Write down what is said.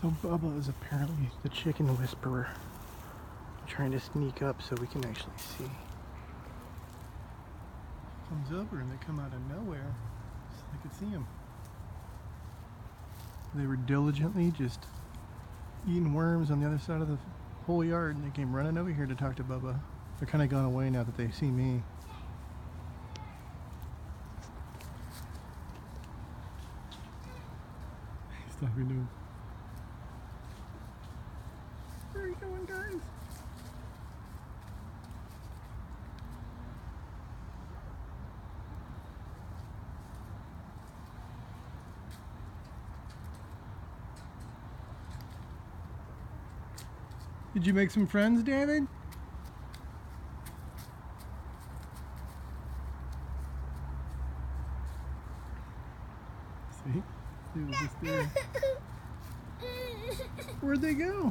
So Bubba is apparently the chicken whisperer, trying to sneak up so we can actually see. Comes over and they come out of nowhere so they could see him. They were diligently just eating worms on the other side of the whole yard, and they came running over here to talk to Bubba. They're kind of gone away now that they see me. He's talking to him. Where are you going, guys? Did you make some friends, David? See? He was just there. Where'd they go?